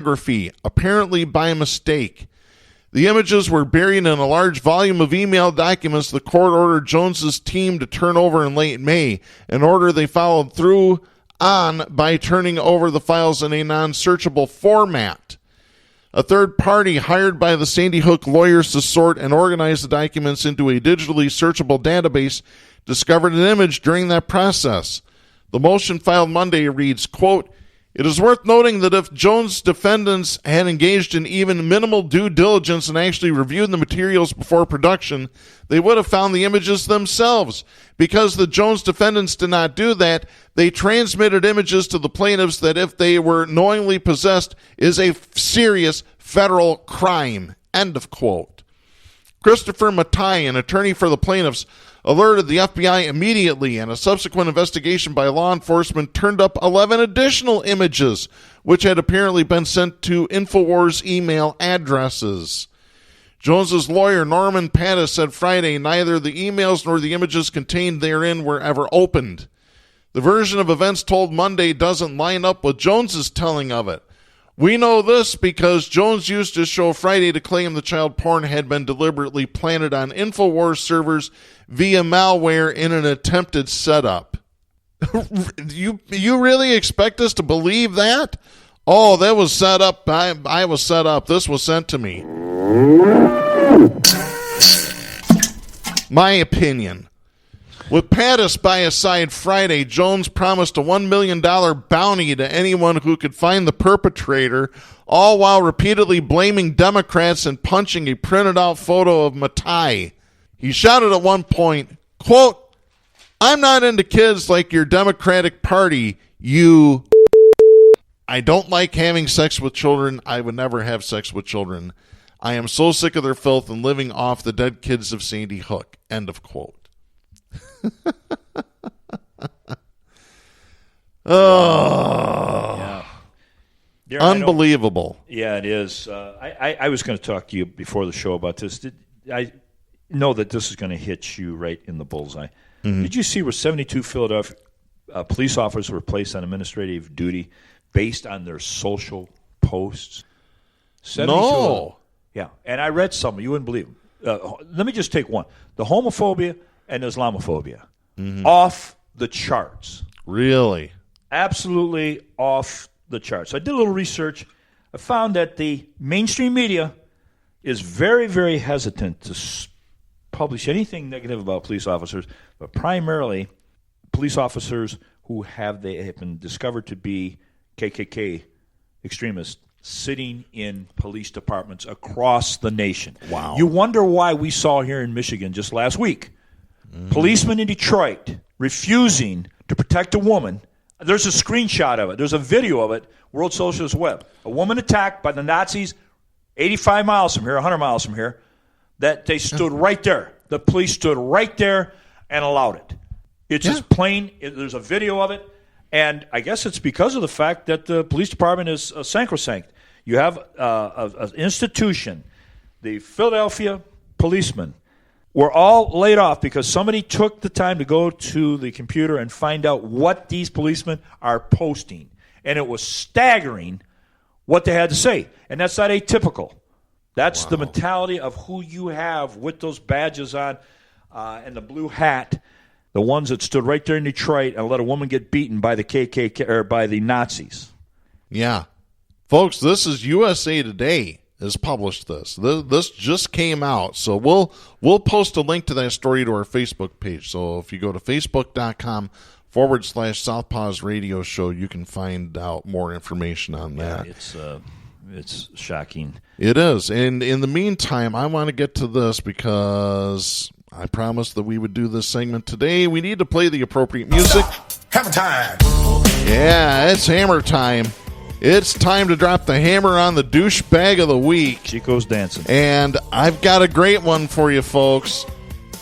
pornography, apparently by mistake. The images were buried in a large volume of email documents the court ordered Jones's team to turn over in late May, an order they followed through on by turning over the files in a non-searchable format. A third party hired by the Sandy Hook lawyers to sort and organize the documents into a digitally searchable database discovered an image during that process. The motion filed Monday reads, quote, "It is worth noting that if Jones' defendants had engaged in even minimal due diligence and actually reviewed the materials before production, they would have found the images themselves. Because the Jones defendants did not do that, they transmitted images to the plaintiffs that, if they were knowingly possessed, is a serious federal crime." End of quote. Christopher Mattei, an attorney for the plaintiffs, alerted the FBI immediately, and a subsequent investigation by law enforcement turned up 11 additional images, which had apparently been sent to InfoWars email addresses. Jones's lawyer, Norman Pattis, said Friday neither the emails nor the images contained therein were ever opened. The version of events told Monday doesn't line up with Jones's telling of it. "We know this because Jones used his show Friday to claim the child porn had been deliberately planted on InfoWars servers via malware in an attempted setup." You really expect us to believe that? Oh, that was set up. I was set up. This was sent to me. My opinion. With Pattis by his side Friday, Jones promised a $1 million bounty to anyone who could find the perpetrator, all while repeatedly blaming Democrats and punching a printed-out photo of Mattei. He shouted at one point, quote, "I'm not into kids like your Democratic Party, you... I don't like having sex with children. I would never have sex with children. I am so sick of their filth and living off the dead kids of Sandy Hook." End of quote. Oh, yeah. Unbelievable. Yeah, it is. I was going to talk to you before the show about this. I know that this is going to hit you right in the bullseye. Mm-hmm. Did you see where 72 Philadelphia police officers were placed on administrative duty based on their social posts? No. Yeah, and I read some. You wouldn't believe them. Let me just take one. The homophobia and Islamophobia. Mm-hmm. Off the charts. Really? Absolutely off the charts. I did a little research. I found that the mainstream media is very, very hesitant to publish anything negative about police officers, but primarily police officers who have been discovered to be KKK extremists sitting in police departments across the nation. Wow. You wonder why we saw here in Michigan just last week, policemen in Detroit refusing to protect a woman. There's a screenshot of it. There's a video of it, World Socialist Web. A woman attacked by the Nazis 85 miles from here, 100 miles from here, that they stood right there. The police stood right there and allowed it. It's just plain. There's a video of it. And I guess it's because of the fact that the police department is sacrosanct. You have an institution. The Philadelphia policemen were all laid off because somebody took the time to go to the computer and find out what these policemen are posting. And it was staggering what they had to say. And that's not atypical. That's the mentality of who you have with those badges on and the blue hat. The ones that stood right there in Detroit and let a woman get beaten by the KKK or by the Nazis. Yeah. Folks, this is USA Today has published this. This just came out. So we'll post a link to that story to our Facebook page. So if you go to facebook.com/Southpaws Radio Show, you can find out more information on that. It's shocking. It is. And in the meantime, I want to get to this because I promised that we would do this segment today. We need to play the appropriate music. Hammer time. Yeah, it's hammer time. It's time to drop the hammer on the douchebag of the week. Chico's dancing. And I've got a great one for you, folks.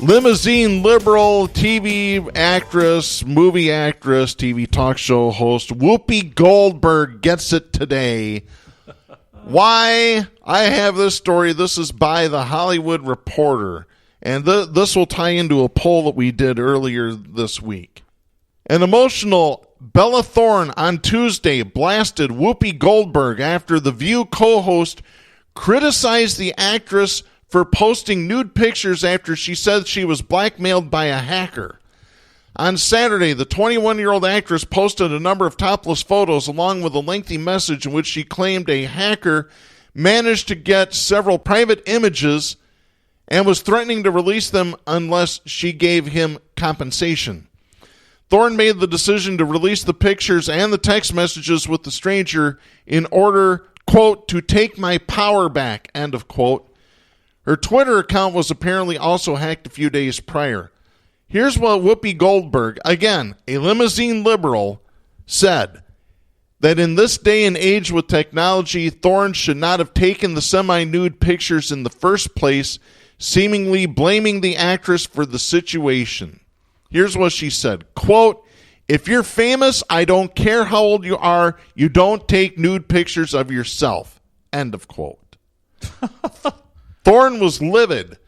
Limousine liberal TV actress, movie actress, TV talk show host Whoopi Goldberg gets it today. Why? I have this story. This is by The Hollywood Reporter. And this will tie into a poll that we did earlier this week. An emotional Bella Thorne on Tuesday blasted Whoopi Goldberg after The View co-host criticized the actress for posting nude pictures after she said she was blackmailed by a hacker. On Saturday, the 21-year-old actress posted a number of topless photos along with a lengthy message in which she claimed a hacker managed to get several private images and was threatening to release them unless she gave him compensation. Thorne made the decision to release the pictures and the text messages with the stranger in order, quote, to take my power back, end of quote. Her Twitter account was apparently also hacked a few days prior. Here's what Whoopi Goldberg, again, a limousine liberal, said. That in this day and age with technology, Thorne should not have taken the semi-nude pictures in the first place, seemingly blaming the actress for the situation. Here's what she said, quote, if you're famous, I don't care how old you are, you don't take nude pictures of yourself, end of quote. Thorne was livid.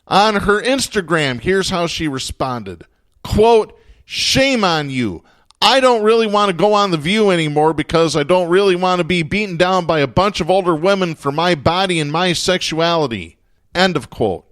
On her Instagram, here's how she responded, quote, shame on you. I don't really want to go on The View anymore because I don't really want to be beaten down by a bunch of older women for my body and my sexuality. End of quote.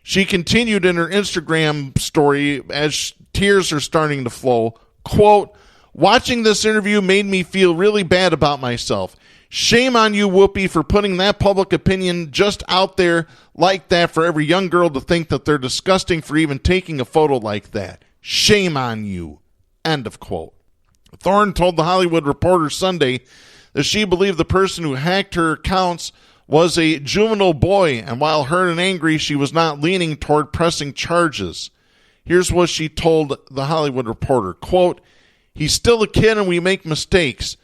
She continued in her Instagram story as tears are starting to flow, quote, watching this interview made me feel really bad about myself. Shame on you, Whoopi, for putting that public opinion just out there like that for every young girl to think that they're disgusting for even taking a photo like that. Shame on you. End of quote. Thorne told The Hollywood Reporter Sunday that she believed the person who hacked her accounts was a juvenile boy, and while hurt and angry, she was not leaning toward pressing charges. Here's what she told The Hollywood Reporter, quote, he's still a kid and we make mistakes.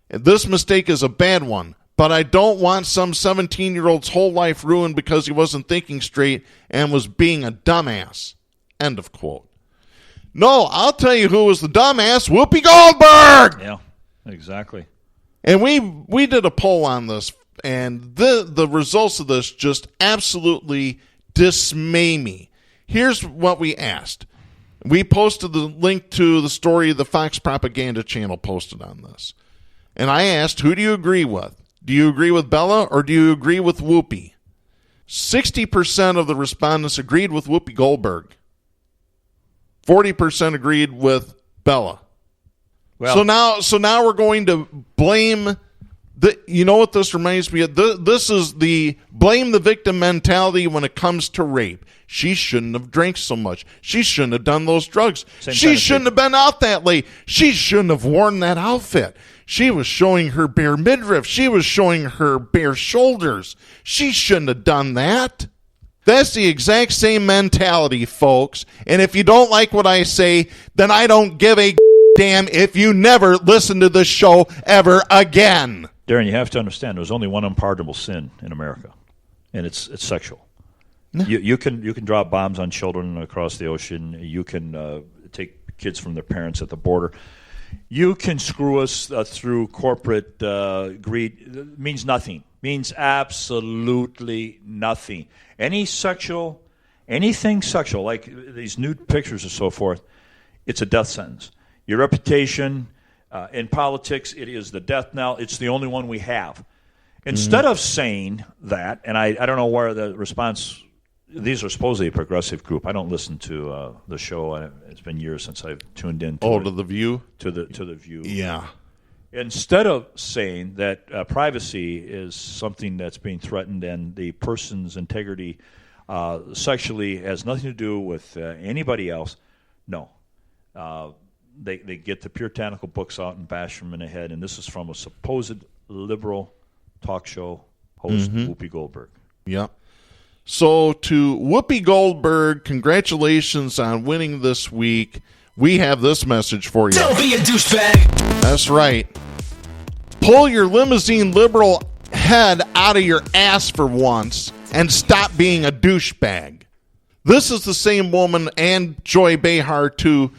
This mistake is a bad one, but I don't want some 17-year-old's whole life ruined because he wasn't thinking straight and was being a dumbass. End of quote. No, I'll tell you who was the dumbass, Whoopi Goldberg! Yeah, exactly. And we did a poll on this, and the results of this just absolutely dismay me. Here's what we asked. We posted the link to the story the Fox Propaganda channel posted on this. And I asked, who do you agree with? Do you agree with Bella or do you agree with Whoopi? 60% of the respondents agreed with Whoopi Goldberg. 40% agreed with Bella. Well, so now we're going to blame you know what this reminds me of? This is the blame the victim mentality when it comes to rape. She shouldn't have drank so much. She shouldn't have done those drugs. She shouldn't have been out that late. She shouldn't have worn that outfit. She was showing her bare midriff. She was showing her bare shoulders. She shouldn't have done that. That's the exact same mentality, folks. And if you don't like what I say, then I don't give a damn if you never listen to this show ever again. Darren, you have to understand there's only one unpardonable sin in America, and it's sexual. No. You can drop bombs on children across the ocean. You can take kids from their parents at the border. You can screw us through corporate greed. It means nothing. Means absolutely nothing. Anything sexual, like these nude pictures and so forth, it's a death sentence. Your reputation, in politics, it is the death knell. It's the only one we have. Instead of saying that, and I don't know where the response, these are supposedly a progressive group. I don't listen to the show. It's been years since I've tuned in. To The View? To the View. Yeah. Instead of saying that privacy is something that's being threatened and the person's integrity sexually has nothing to do with anybody else, no. They get the puritanical books out and bash them in the head, and this is from a supposed liberal talk show host, Whoopi Goldberg. Yep. So to Whoopi Goldberg, congratulations on winning this week. We have this message for you. Don't be a douchebag. That's right. Pull your limousine liberal head out of your ass for once and stop being a douchebag. This is the same woman, and Joy Behar, too,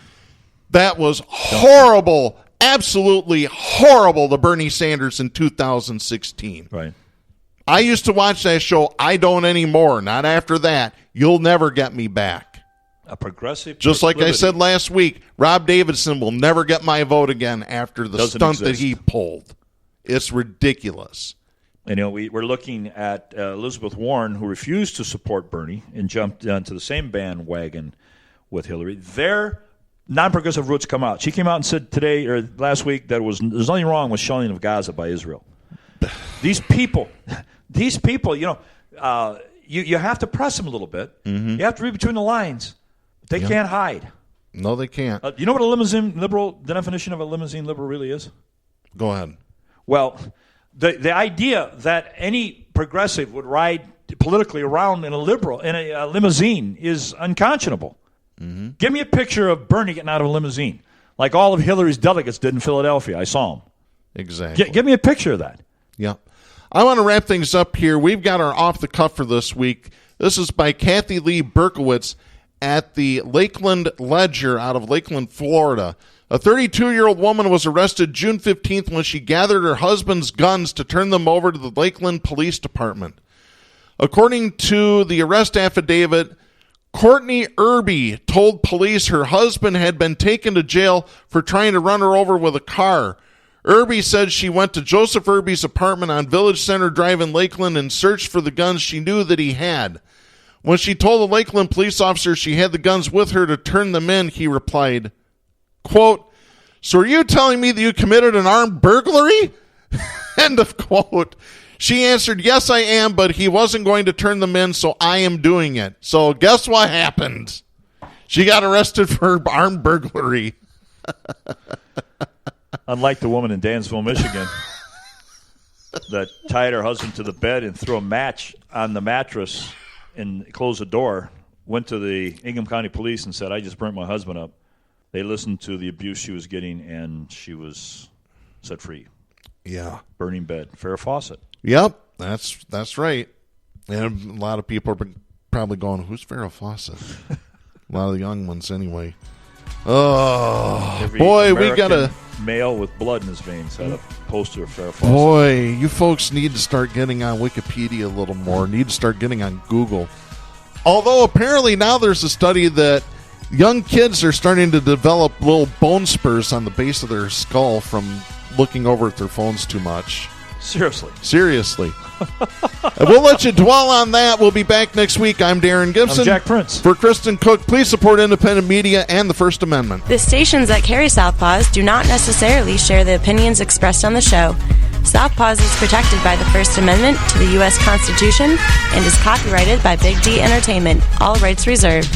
that was horrible, absolutely horrible to Bernie Sanders in 2016. Right. I used to watch that show. I don't anymore. Not after that. You'll never get me back. A progressive. Just like I said last week, Rob Davidson will never get my vote again after the stunt that he pulled. It's ridiculous. And, we're looking at Elizabeth Warren, who refused to support Bernie and jumped onto the same bandwagon with Hillary. Their non-progressive roots come out. She came out and said today or last week that there's nothing wrong with shelling of Gaza by Israel. These people, you have to press them a little bit. Mm-hmm. You have to read between the lines. They can't hide. No, they can't. You know what the definition of a limousine liberal really is? Go ahead. Well, the idea that any progressive would ride politically around in a limousine is unconscionable. Mm-hmm. Give me a picture of Bernie getting out of a limousine, like all of Hillary's delegates did in Philadelphia. I saw him. Exactly. Give me a picture of that. Yeah. I want to wrap things up here. We've got our off the cuff for this week. This is by Kathy Lee Berkowitz at the Lakeland Ledger out of Lakeland, Florida. A 32-year-old woman was arrested June 15th when she gathered her husband's guns to turn them over to the Lakeland Police Department. According to the arrest affidavit, Courtney Irby told police her husband had been taken to jail for trying to run her over with a car. Irby said she went to Joseph Irby's apartment on Village Center Drive in Lakeland and searched for the guns she knew that he had. When she told the Lakeland police officer she had the guns with her to turn them in, he replied, quote, "So are you telling me that you committed an armed burglary?" End of quote. She answered, "Yes, I am, but he wasn't going to turn them in, so I am doing it." So guess what happened? She got arrested for armed burglary. Unlike the woman in Dansville, Michigan, that tied her husband to the bed and threw a match on the mattress and closed the door, went to the Ingham County Police and said, "I just burnt my husband up." They listened to the abuse she was getting, and she was set free. Yeah. Burning bed. Farrah Fawcett. Yep, that's right. And a lot of people are probably going, "Who's Farrah Fawcett?" A lot of the young ones anyway. Oh, Every boy, American we got to... male with blood in his veins had a poster of Farrah Fawcett. Boy, you folks need to start getting on Wikipedia a little more. Need to start getting on Google. Although apparently now there's a study that young kids are starting to develop little bone spurs on the base of their skull from looking over at their phones too much. Seriously. And we'll let you dwell on that. We'll be back next week. I'm Darren Gibson. I'm Jack Prince. For Kristen Cook, please support independent media and the First Amendment. The stations that carry Southpaws do not necessarily share the opinions expressed on the show. Southpaws is protected by the First Amendment to the U.S. Constitution and is copyrighted by Big D Entertainment. All rights reserved.